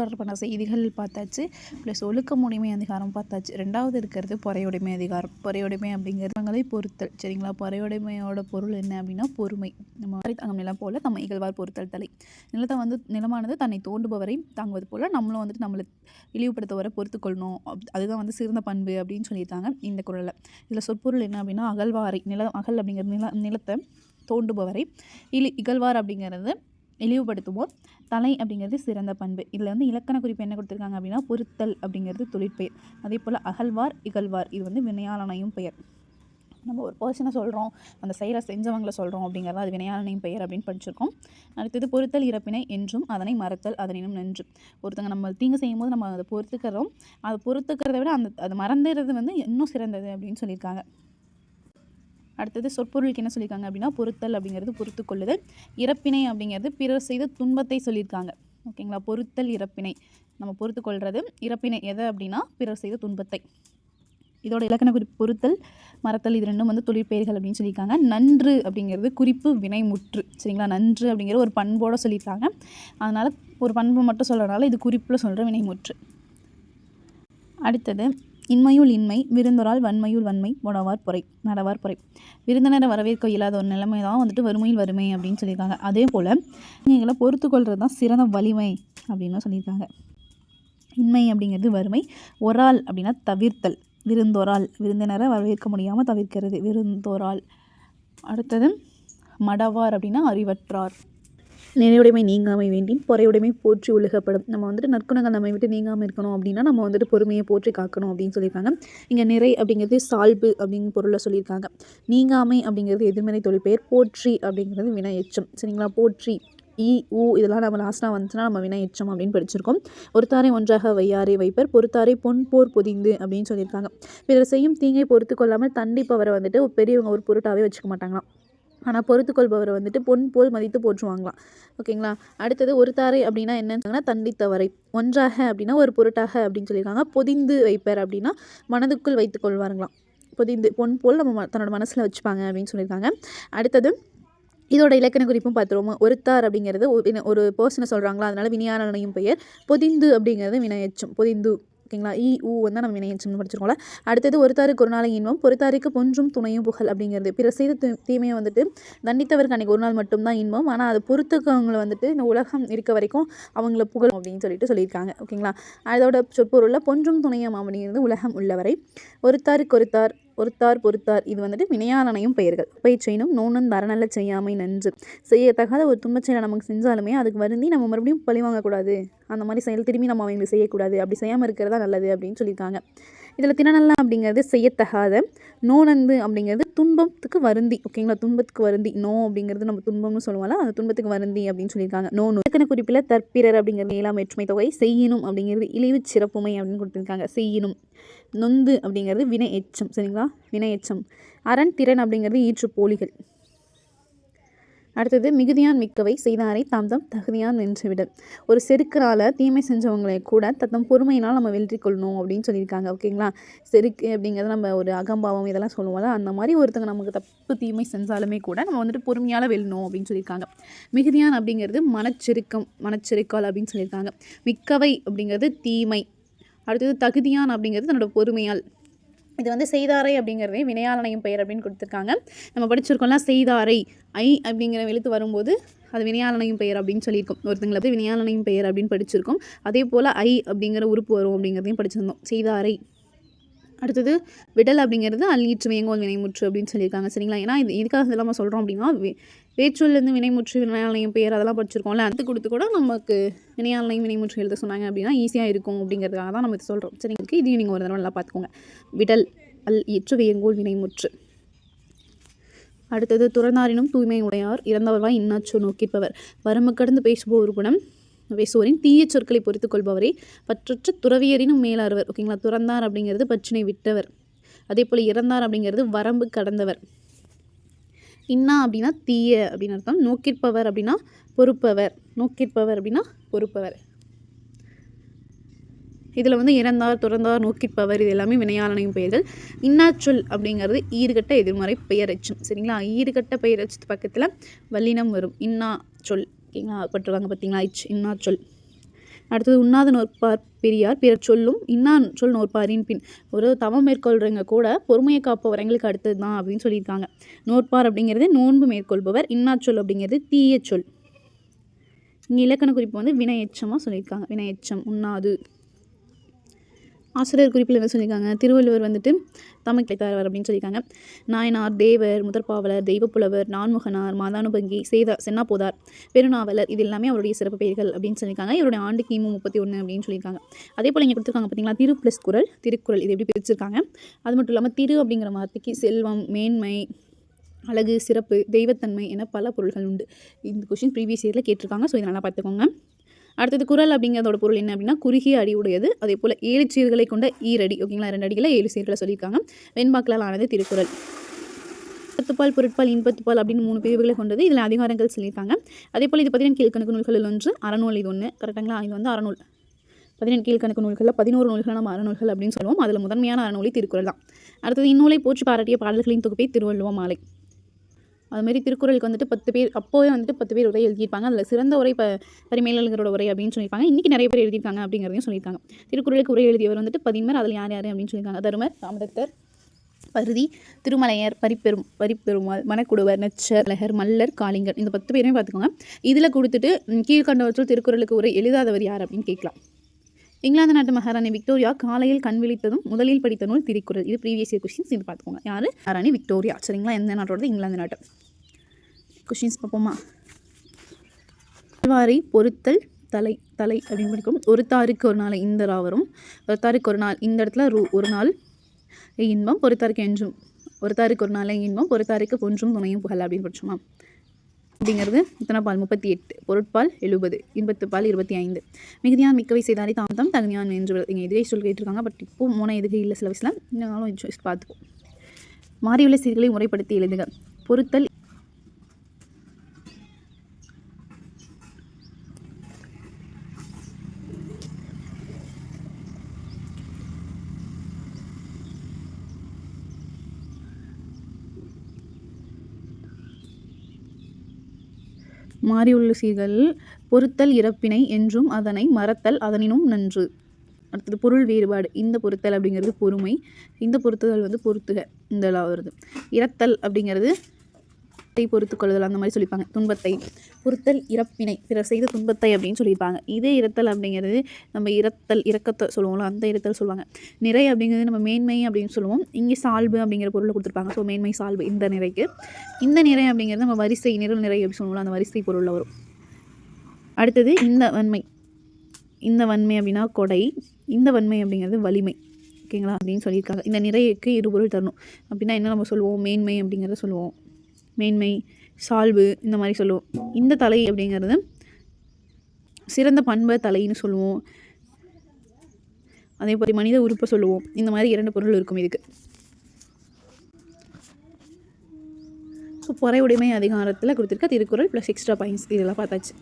தொடர்பான செய்திகள் பார்த்தாச்சு. ப்ளஸ் ஒழுக்கமுடைமை அதிகாரம் பார்த்தாச்சு. 2வது இருக்கிறது பொறையுடைமை அதிகாரம். பொறையுடைமை அப்படிங்கிறவங்களை பொறுத்தல். சரிங்களா? பொறையுடைமையோட பொருள் என்ன அப்படின்னா பொறுமை. நம்ம தங்கம் நிலம் போல நம்ம இகழ்வார் பொறுத்தல் தலை. நிலமானது தன்னை தோண்டுபவரை தாங்குவது போல் நம்மளும் வந்துட்டு நம்மளை இழிவுபடுத்துவரை பொறுத்துக்கொள்ளணும். அதுதான் சிறந்த பண்பு அப்படின்னு சொல்லியிருக்காங்க இந்த குறளில். இதில் சொற்பொருள் என்ன அப்படின்னா அகழ்வாரை அகல் அப்படிங்கிற நிலத்தை தோண்டுபவரை இகழ்வார் அப்படிங்கிறது இழிவுபடுத்துவோம். தலை அப்படிங்கிறது சிறந்த பண்பு. இதில் இலக்கண குறிப்பு என்ன கொடுத்துருக்காங்க அப்படின்னா பொறுத்தல் அப்படிங்கிறது தொழிற்பெயர். அதே போல் அகழ்வார் இகழ்வார் இது வினையாளனையும் பெயர். நம்ம ஒரு பர்சனை சொல்கிறோம், அந்த செயலை செஞ்சவங்களை சொல்கிறோம் அப்படிங்கிறத அது வினையாளனையும் பெயர் அப்படின்னு படிச்சிருக்கோம். அடுத்தது பொறுத்தல் இறப்பினை என்றும் அதனை மறத்தல் அதனினும் நன்று. ஒருத்தங்க நம்ம தீங்கு செய்யும் போது நம்ம அதை பொறுத்துக்கிறோம். அதை பொறுத்துக்கிறத விட அதை மறந்துடுறது இன்னும் சிறந்தது அப்படின்னு சொல்லியிருக்காங்க. அடுத்தது சொற்பொருளுக்கு என்ன சொல்லியிருக்காங்க அப்படின்னா பொறுத்தல் அப்படிங்கிறது பொறுத்து கொள்ளுதல். இறப்பினை அப்படிங்கிறது பிறர் செய்த துன்பத்தை சொல்லியிருக்காங்க. ஓகேங்களா? பொறுத்தல் இறப்பினை நம்ம பொறுத்து கொள்வது. இறப்பினை எதை அப்படின்னா பிறர் செய்த துன்பத்தை. இதோட இலக்கண குறிப்பு பொறுத்தல் மறத்தல் இது ரெண்டும் தொழிற்பெயர்கள் அப்படின்னு சொல்லியிருக்காங்க. நன்று அப்படிங்கிறது குறிப்பு வினைமுற்று. சரிங்களா? நன்று அப்படிங்கிற ஒரு பண்போடு சொல்லியிருக்காங்க. அதனால் ஒரு பண்பு மட்டும் சொல்கிறனால இது குறிப்பில் சொல்கிற வினைமுற்று. அடுத்தது இன்மையுள் இன்மை விருந்தொரால் வன்மையுள் வன்மை நடவார் பொறை. விருந்தினரை வரவேற்க இல்லாத ஒரு நிலைமை தான் வறுமையில் வறுமை அப்படின்னு சொல்லியிருக்காங்க. அதே போல் எங்களை பொறுத்து கொள்வது தான் சிறந்த வலிமை அப்படின்னு சொல்லியிருக்காங்க. இன்மை அப்படிங்கிறது வறுமை. ஒரால் அப்படின்னா தவிர்த்தல். விருந்தொரால் விருந்தினரை வரவேற்க முடியாமல் தவிர்க்கிறது விருந்தொரால். அடுத்தது மடவார் அப்படின்னா அறிவற்றார். நிறையுடைமை நீங்காமை வேண்டின் பொறையுடைமை போற்றி ஒழுகப்படும். நம்ம நற்குணங்கள் நம்மை விட்டு நீங்காமல் இருக்கணும் அப்படின்னா நம்ம பொறுமையை போற்றி காக்கணும் அப்படின்னு சொல்லியிருக்காங்க. இங்கே நிறை அப்படிங்கிறது சால்பு அப்படிங்கிற பொருளை சொல்லியிருக்காங்க. நீங்காமை அப்படிங்கிறது எதிர்மறை தொழிற்பெயர். போற்றி அப்படிங்கிறது வினை எச்சம். சரிங்களா? போற்றி இதெல்லாம் நம்ம லாஸ்ட்டாக வந்துச்சுன்னா நம்ம வினை எச்சம் அப்படின்னு படிச்சிருக்கோம். ஒருத்தாரை ஒன்றாக வையாரை வைப்பர் பொறுத்தாரை பொன் போர் பொதிந்து அப்படின்னு சொல்லியிருக்காங்க. பிறர் செய்யும் தீங்கை பொறுத்து கொள்ளாமல் தண்டிப்பவரை பெரியவங்க ஒரு பொருட்டாகவே வச்சுக்க மாட்டாங்களாம். ஆனால் பொறுத்துக்கொள்பவரை பொன் போல் மதித்து போற்றுவாங்களாம். ஓகேங்களா? அடுத்தது ஒருத்தாரை அப்படின்னா என்னன்னா தண்டித்தவரை. ஒன்றாக அப்படின்னா ஒரு பொருட்டாக அப்படின்னு சொல்லியிருக்காங்க. பொதிந்து வைப்பர் அப்படின்னா மனதுக்குள் வைத்து கொள்வாருங்களாம். பொதிந்து பொன் போல் நம்ம தன்னோட மனசில் வச்சுப்பாங்க அப்படின்னு சொல்லியிருக்காங்க. அடுத்தது இதோட இலக்கண குறிப்பும் பார்த்துருவோம். ஒருத்தார் அப்படிங்கிறது ஒரு பர்சனை சொல்கிறாங்களா, அதனால வினையாளனையும் பெயர். பொதிந்து அப்படிங்கிறது வினையெச்சம். பொதிந்து. ஓகேங்களா? நம்ம வினையெச்சம்னு படிச்சிருக்கோம்ல. அடுத்தது ஒருத்தாருக்கு ஒரு நாளை இன்பம் பொறுத்தாருக்கு பொன்றும் துணையும் புகழ் அப்படிங்கிறது. பிற செய்த தீமையை தண்டித்தவருக்கு அன்றைக்கி ஒரு நாள் மட்டும்தான் இன்பம். ஆனால் அது பொறுத்துக்கவங்களை இந்த உலகம் இருக்க வரைக்கும் அவங்கள புகழும் அப்படின்னு சொல்லியிருக்காங்க. ஓகேங்களா? அதோட சொற்பொருளில் பொன்றும் துணையும் அப்படிங்கிறது உலகம் உள்ளவரை. ஒருத்தாருக்கு ஒருத்தார் பொறுத்தார் இது வினையாளனையும் பெயர்கள். பயிற்சியினும் நோனும் தரநல்ல செய்யாமை நன்று. செய்யத்தகாத ஒரு துன்பச்செயலை நமக்கு செஞ்சாலுமே அதுக்கு வருந்தி நம்ம மறுபடியும் பழி வாங்கக்கூடாது. அந்த மாதிரி செயல் திரும்பி நம்ம அவங்களுக்கு செய்யக்கூடாது. அப்படி செய்யாமல் இருக்கிறதா நல்லது அப்படின்னு சொல்லியிருக்காங்க. இதில் திறனல்ல அப்படிங்கிறது செய்யத்தகாத. நோனந்து அப்படிங்கிறது துன்பத்துக்கு வருந்தி. ஓகேங்களா? துன்பத்துக்கு வருந்தி. நோ அப்படிங்கிறது நம்ம துன்பம்னு சொல்லுவோம்ல, அந்த துன்பத்துக்கு வருந்தி அப்படின்னு சொல்லியிருக்காங்க. இலக்கண குறிப்பில் தற்பிறர் அப்படிங்கிறது 7ஆம் வேற்றுமை தொகை. செய்யினும் அப்படிங்கிறது இழிவு சிறப்புமை அப்படின்னு கொடுத்துருக்காங்க. செய்யினும். நொந்து அப்படிங்கிறது வினை எச்சம். சரிங்களா? வினை எச்சம். அரண் திறன் அப்படிங்கிறது ஈற்று போலிகள். அடுத்தது மிகுதியான் மிக்கவை செய்தாரை தாம் தகுதியான் வென்றுவிட. ஒரு செருக்கினால் தீமை செஞ்சவங்களை கூட தத்தம் பொறுமையினால் நம்ம வெற்றி கொள்ளணும் அப்படின்னு சொல்லியிருக்காங்க. ஓகேங்களா? செருக்கு அப்படிங்கிறது நம்ம ஒரு அகம்பாவம் இதெல்லாம் சொல்லுவோம்ல, அந்த மாதிரி ஒருத்தங்க நமக்கு தப்பு தீமை செஞ்சாலுமே கூட நம்ம பொறுமையால் வெல்லணும் அப்படின்னு சொல்லியிருக்காங்க. மிகுதியான் அப்படிங்கிறது மனச்செருக்கால் அப்படின்னு சொல்லியிருக்காங்க. மிக்கவை அப்படிங்கிறது தீமை. அடுத்தது தகுதியான் அப்படிங்கிறது தன்னோட பொறுமையால். இது செய்தாரை அப்படிங்கிறதே வினையாளனையும் பெயர் அப்படின்னு கொடுத்துருக்காங்க. நம்ம படிச்சிருக்கோம்ல, செய்தாரை அப்படிங்கிற எழுத்து வரும்போது அது வினையாளனையும் பெயர் அப்படின்னு சொல்லியிருக்கோம். ஒருத்தங்களை வினையாளனையும் பெயர் அப்படின்னு படிச்சிருக்கோம். அதே போல் அப்படிங்கிற உறுப்பு வரும் அப்படிங்கிறதையும் படிச்சிருந்தோம். செய்தாரை. அடுத்தது விடல் அப்படிங்கிறது அல்லீற்று வேங்கோல் வினைமுற்று அப்படின்னு சொல்லியிருக்காங்க. சரிங்களா? ஏன்னா இதுக்காக இதெல்லாம் நம்ம சொல்கிறோம் அப்படின்னா வேற்றொல்லேருந்து வினைமுற்று வினையாளனையும் பெயர் அதெல்லாம் படிச்சிருக்கோம்ல, அது கொடுத்து கூட நமக்கு வினையாளனையும் வினைமுற்று எழுத சொன்னாங்க அப்படின்னா ஈஸியாக இருக்கும் அப்படிங்கிறதுக்காக தான் நம்ம இது சொல்கிறோம். சரிங்களுக்கு இதையும் நீங்கள் ஒரு தடவை நல்லா பார்த்துக்கோங்க. விடல் ஈற்று வேங்கோல் வினைமுற்று. அடுத்தது துறந்தாரினும் தூய்மை உடையார் இறந்தவர்வாய் இன்னாச்சோ நோக்கிப்பவர். வரம்பு கடந்து பேசுபவர் குணம் பேசுவோரின் தீய சொற்களை பொறுத்து கொள்பவரே பற்றற்ற துறவியரினும் மேலாறுவர். ஓகேங்களா? துறந்தார் அப்படிங்கிறது பற்றினை விட்டவர். அதே போல் இறந்தார் அப்படிங்கிறது வரம்பு கடந்தவர். இன்னா அப்படின்னா தீய அப்படின்னு அர்த்தம். நோக்கிற்பவர் அப்படின்னா பொறுப்பவர். இதில் இறந்தார் துறந்தார் நோக்கிற்பவர் இது எல்லாமே வினையாளனையும் பெயர்கள். இன்னாச்சொல் அப்படிங்கிறது ஈறுகட்ட எதிர்மறை பெயரெச்சம். சரிங்களா? ஈறுகட்ட பெயரெச்சத்து பக்கத்தில் வல்லினம் வரும். இன்னா சொல். ஓகேங்களா? பட்டுருவாங்க பார்த்தீங்களா? இன்னா சொல். அடுத்தது உண்ணாத நோற்பார் பெரியார் பிறர் சொல்லும் இன்னா சொல் நோற்பாரின் பின். ஒரு தவம் மேற்கொள்கிறவங்க கூட பொறுமையை காப்பவரங்களுக்கு அடுத்தது தான் அப்படின்னு சொல்லியிருக்காங்க. நோற்பார் அப்படிங்கிறது நோன்பு மேற்கொள்பவர், இன்னா சொல் அப்படிங்கிறது தீய சொல். இங்கே இலக்கண குறிப்பு வந்து வினையெச்சமாக சொல்லியிருக்காங்க. வினையெச்சம் உண்ணாது. ஆசிரியர் குறிப்பில் என்ன சொல்லியிருக்காங்க, திருவள்ளுவர் வந்துட்டு தமிழ் கிடைத்தார் அப்படின்னு சொல்லியிருக்காங்க. நாயனார், தேவர், முதற்பாவலர், தெய்வப்புலவர், நான்முகனார், மாதானுபங்கி, சென்னா போதார், பெருநாவலர், இது எல்லாமே அவருடைய சிறப்பு பெயர்கள் அப்படின்னு சொல்லியிருக்காங்க. இவருடைய ஆண்டு கிமு 31 அப்படின்னு சொல்லியிருக்காங்க. அதே போல் இங்கே கொடுத்துருக்காங்க பார்த்தீங்களா, திரு ப்ளஸ் குறள், திருக்குறள், இது எப்படி பிரிச்சிருக்காங்க. அது மட்டும் இல்லாமல் திரு அப்படிங்கிற வார்த்தைக்கு செல்வம், மேன்மை, அழகு, சிறப்பு, தெய்வத்தன்மை என பல பொருள்கள் உண்டு. இந்த கொஸ்டின் ப்ரீவியஸ் இயரில் கேட்டிருக்காங்க. ஸோ இதனால் பார்த்துக்கோங்க. அடுத்தது குறள் அப்படிங்கிறதோட பொருள் என்ன அப்படின்னா குறுகிய அடி உடையது. அதே போல் 7 சீர்களை கொண்ட ஈரடி. ஓகேங்களா, 2 அடிகளை 7 சீர்களை சொல்லியிருக்காங்க. வெண்பாக்களால் ஆனது திருக்குறள். பத்துப்பால், பொருட்பால், இன்பத்துப்பால் அப்படின்னு 3 பிரிவுகளை கொண்டது. இதில் அதிகாரங்கள் சொல்லியிருக்காங்க. அதே போல் இது 14 கீழ்கணக்கு நூல்களில் ஒன்று. அறநூல் இது ஒன்று. கரெக்டாங்களா, இது வந்து அறநூல். 14 கீழ்கணக்கு நூல்களில் 11 நூல்கள் நம்ம அறநூல்கள் அப்படின்னு சொல்லுவோம். அதில் முதன்மையான அறநூலி திருக்குறள் தான். அடுத்தது இந்நூலை போற்றி பாராட்டிய பாடல்களின் தொகுப்பை திருவள்ளுவ மாலை. அதுமாரி திருக்குறளுக்கு வந்துட்டு 10 பேர், அப்போவே வந்துட்டு 10 பேர் உரை எழுதியிருப்பாங்க. அதில் சிறந்த உரை பரிமேலழகரோட உரை அப்படின்னு சொல்லியிருப்பாங்க. இன்றைக்கி நிறைய பேர் எழுதியிருக்காங்க அப்படிங்கிறதையும் சொல்லியிருக்காங்க. திருக்குறளுக்கு உரை எழுதியவர் வந்துட்டு 10 அதில் யார் யார் அப்படின்னு சொல்லியிருக்காங்க. தருமர், ராமதத்தர், பருதி, திருமலையர், பரிப்பெருமாள், மணக்குடுவர், நச்சர், அழகர், மல்லர், காளிங்கர், இந்த 10 பேருமே பார்த்துக்கோங்க. இதில் கொடுத்துட்டு கீழ்கண்டவற்றுள் திருக்குறளுக்கு உரை எழுதாதவர் யார் அப்படின்னு கேட்கலாம். இங்கிலாந்து நாட்டு மகாராணி விக்டோரியா காலையில் கண் விழித்ததும் முதலில் படித்த நூல் திருக்குறள். இது ப்ரீவியஸ் இயர் கொஸ்டின்ஸ். இது பார்த்துக்கோங்க. யார்? மகாராணி விக்டோரியா. சரிங்களா, எந்த நாட்டோட? இங்கிலாந்து நாட்டு. கொஸ்டின்ஸ் பார்ப்போமா. வாரி பொறுத்தல் தலை அப்படின்னு படிக்கும். ஒரு தாருக்கு ஒரு நாள் இந்த ரா வரும். ஒரு தாருக்கு ஒரு நாள், இந்த இடத்துல ஒரு நாள் இன்பம், பொறுத்தாருக்கு என்றும். ஒரு தாருக்கு ஒரு நாள் இன்பம், பொறுத்தாருக்கு ஒன்றும் துணையும் புகழ் அப்படின்னு படிச்சோமா. அப்படிங்கிறது இத்தனை பால் 38, பொருட்பால் 70, இன்பத்துப்பால் 25. மிகுதியான் மிக்கவை செய்தாலே தாமதம் தகுதியான் என்று இங்கே எதிரே சொல் கேட்டிருக்காங்க. பட் இப்போ மூணு எதுக்கு இல்லை சிலபஸில். இன்னும் பார்த்துப்போம். மாறியுள்ள சீர்களை முறைப்படுத்தி எழுதுக. பொறுத்தல் மாறியுள்ள சீர்கள் பொறுத்தல் இறப்பினை என்றும் அதனை மறத்தல் அதனினும் நன்று. அடுத்தது பொருள் வேறுபாடு. இந்த பொறுத்தல் அப்படிங்கிறது பொறுமை, இந்த பொறுத்துதல் வந்து பொறுத்துக, இந்த வருது. இறத்தல் அப்படிங்கிறது பொறுத்து கொள்ளுதல் அந்த மாதிரி சொல்லியிருப்பாங்க. துன்பத்தை பொறுத்தல் இறப்பினை, பிறர் செய்த துன்பத்தை அப்படின்னு சொல்லியிருப்பாங்க. இதே இரத்தல் அப்படிங்கிறது நம்ம இறக்கத்தை சொல்லுவோம்ல, அந்த இரத்தல் சொல்லுவாங்க. நிறை அப்படிங்கிறது நம்ம மேன்மை அப்படின்னு சொல்லுவோம். இங்கே சால்பு அப்படிங்கிற பொருளை கொடுத்துருப்பாங்க. ஸோ மேன்மை சால்பு இந்த நிறைக்கு. இந்த நிறை அப்படிங்கிறது நம்ம வரிசை நிரல் நிறை அப்படின்னு சொல்லுவோம்ல, அந்த வரிசை பொருளில் வரும். அடுத்தது இந்த வன்மை அப்படின்னா கொடை, இந்த வன்மை அப்படிங்கிறது வலிமை. ஓகேங்களா அப்படின்னு சொல்லியிருக்காங்க. இந்த நிறைக்கு இருபொருள் தரணும் அப்படின்னா என்ன நம்ம சொல்லுவோம், மேன்மை அப்படிங்கிறத சொல்லுவோம். மேன்மை, சால்பு இந்த மாதிரி சொல்லுவோம். இந்த தலை அப்படிங்கிறது சிறந்த பண்பை தலைன்னு சொல்லுவோம். அதே போல் மனித உறுப்பை சொல்லுவோம். இந்த மாதிரி 2 பொருள் இருக்கும் இதுக்கு. ஸோ பொறை உடைமை அதிகாரத்தில் கொடுத்துருக்க திருக்குறள் ப்ளஸ் எக்ஸ்ட்ரா பாயிண்ட்ஸ் இதெல்லாம் பார்த்தாச்சு.